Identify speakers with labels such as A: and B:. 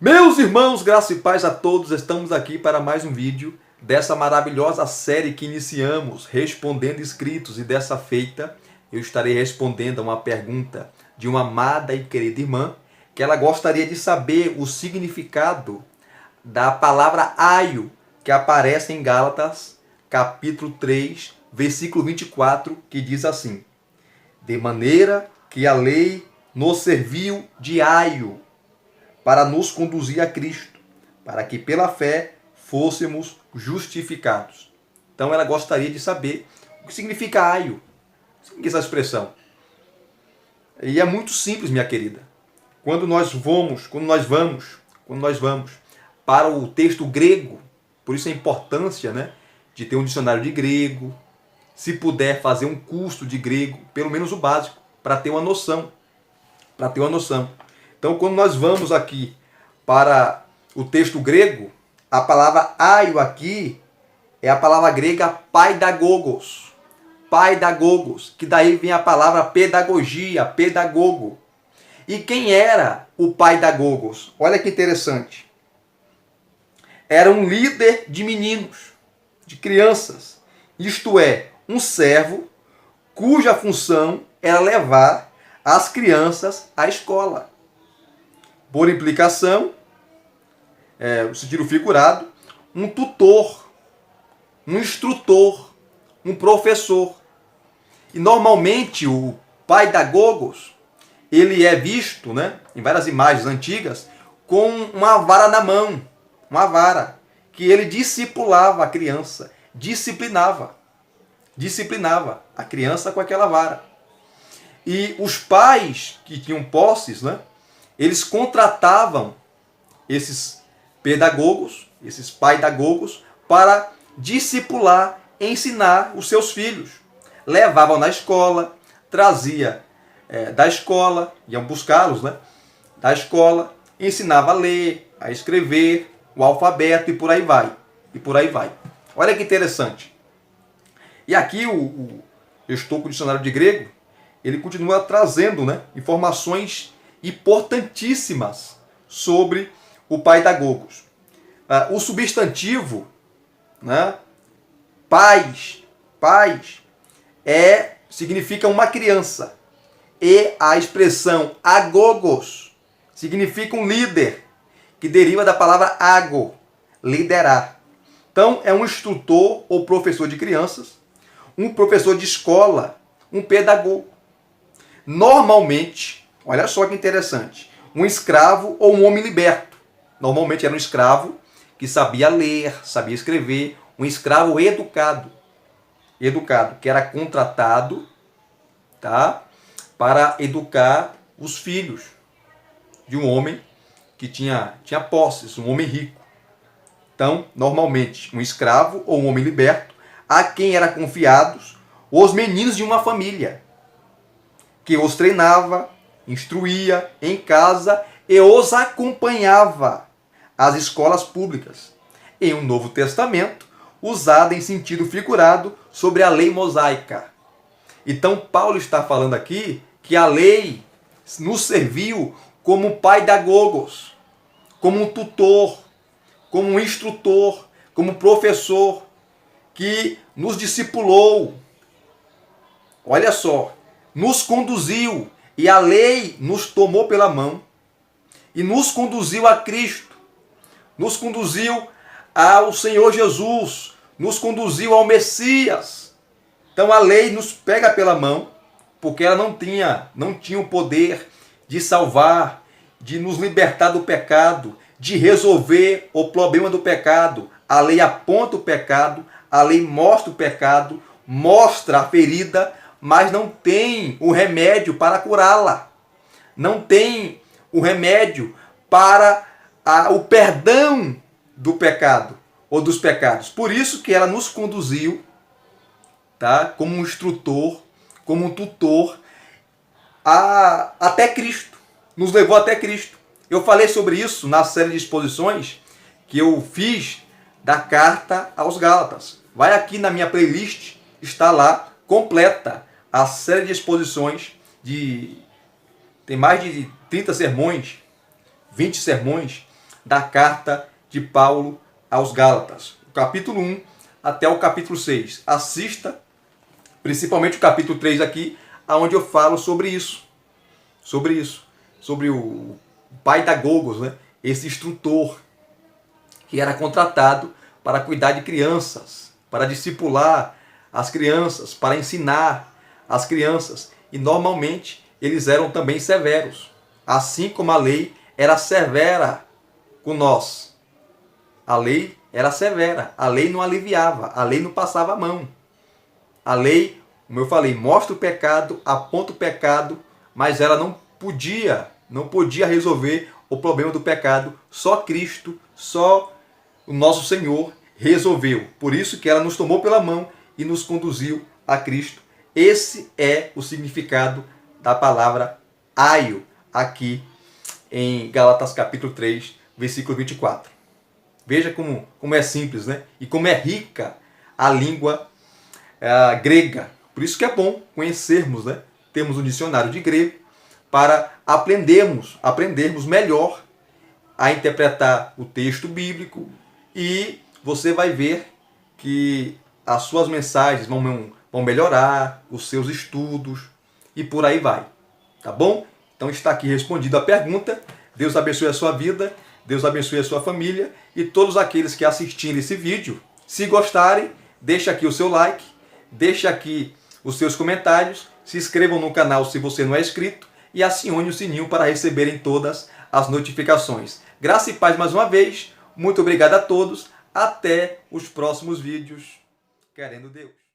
A: Meus irmãos, graça e paz a todos, estamos aqui para mais um vídeo dessa maravilhosa série que iniciamos, Respondendo Escritos, e dessa feita eu estarei respondendo a uma pergunta de uma amada e querida irmã, que ela gostaria de saber o significado da palavra aio, que aparece em Gálatas, capítulo 3, versículo 24, que diz assim: de maneira que a lei nos serviu de aio, para nos conduzir a Cristo, para que pela fé fôssemos justificados. Então ela gostaria de saber o que significa aio, o que significa essa expressão. E é muito simples, minha querida. Quando nós vamos para o texto grego, por isso a importância, de ter um dicionário de grego, se puder fazer um curso de grego, pelo menos o básico, para ter uma noção. Então, quando nós vamos aqui para o texto grego, a palavra aio aqui é a palavra grega paidagogos. Paidagogos, que daí vem a palavra pedagogia, pedagogo. E quem era o paidagogos? Olha que interessante. Era um líder de meninos, de crianças. Isto é, um servo cuja função era levar as crianças à escola. Por implicação, o sentido figurado, um tutor, um instrutor, um professor. E normalmente o paidagogos, ele é visto, em várias imagens antigas, com uma vara na mão, uma vara, que ele discipulava a criança, disciplinava a criança com aquela vara. E os pais que tinham posses, eles contratavam esses pedagogos, esses paidagogos, para discipular, ensinar os seus filhos. Levavam na escola, trazia da escola, iam buscá-los, da escola, ensinava a ler, a escrever, o alfabeto e por aí vai. Olha que interessante. E aqui eu estou com o dicionário de grego, ele continua trazendo informações importantíssimas sobre o paidagogos. O substantivo, pais, significa uma criança. E a expressão agogos significa um líder, que deriva da palavra ago, liderar. Então, é um instrutor ou professor de crianças, um professor de escola, um pedagogo. Normalmente, olha só que interessante, um escravo ou um homem liberto. Normalmente era um escravo que sabia ler, sabia escrever, um escravo educado, que era contratado, para educar os filhos de um homem que tinha posses, um homem rico. Então, normalmente, um escravo ou um homem liberto, a quem eram confiados os meninos de uma família, que os treinava, instruía em casa e os acompanhava às escolas públicas. Em um Novo Testamento, usada em sentido figurado sobre a lei mosaica. Então, Paulo está falando aqui que a lei nos serviu como paidagogos, como um tutor, como um instrutor, como professor, que nos discipulou. Olha só, nos conduziu, e a lei nos tomou pela mão e nos conduziu a Cristo, nos conduziu ao Senhor Jesus, nos conduziu ao Messias. Então a lei nos pega pela mão, porque ela não tinha o poder de salvar, de nos libertar do pecado, de resolver o problema do pecado. A lei aponta o pecado, a lei mostra o pecado, mostra a ferida, mas não tem o remédio para curá-la. Não tem o remédio para o perdão do pecado ou dos pecados. Por isso que ela nos conduziu, como um instrutor, como um tutor, até Cristo. Nos levou até Cristo. Eu falei sobre isso na série de exposições que eu fiz da carta aos Gálatas. Vai aqui na minha playlist, está lá, completa, a série de exposições, tem mais de 30 sermões, 20 sermões, da carta de Paulo aos Gálatas, o capítulo 1 até o capítulo 6. Assista principalmente o capítulo 3 aqui, onde eu falo sobre isso, sobre o pai da Gogos, né? Esse instrutor que era contratado para cuidar de crianças, para discipular as crianças, para ensinar as crianças. E normalmente eles eram também severos, assim como a lei era severa com nós. A lei era severa, a lei não aliviava, a lei não passava a mão. A lei, como eu falei, mostra o pecado, aponta o pecado, mas ela não podia resolver o problema do pecado. Só Cristo, só o nosso Senhor resolveu. Por isso que ela nos tomou pela mão e nos conduziu a Cristo. Esse é o significado da palavra aio aqui em Gálatas capítulo 3, versículo 24. Veja como é simples, né? E como é rica a língua grega. Por isso que é bom conhecermos, né? Temos um dicionário de grego para aprendermos melhor a interpretar o texto bíblico, e você vai ver que as suas mensagens vão melhorar, os seus estudos e por aí vai. Tá bom? Então está aqui respondida a pergunta. Deus abençoe a sua vida, Deus abençoe a sua família e todos aqueles que assistirem esse vídeo. Se gostarem, deixa aqui o seu like, deixa aqui os seus comentários, se inscrevam no canal se você não é inscrito e acione o sininho para receberem todas as notificações. Graça e paz mais uma vez. Muito obrigado a todos. Até os próximos vídeos. Querendo Deus.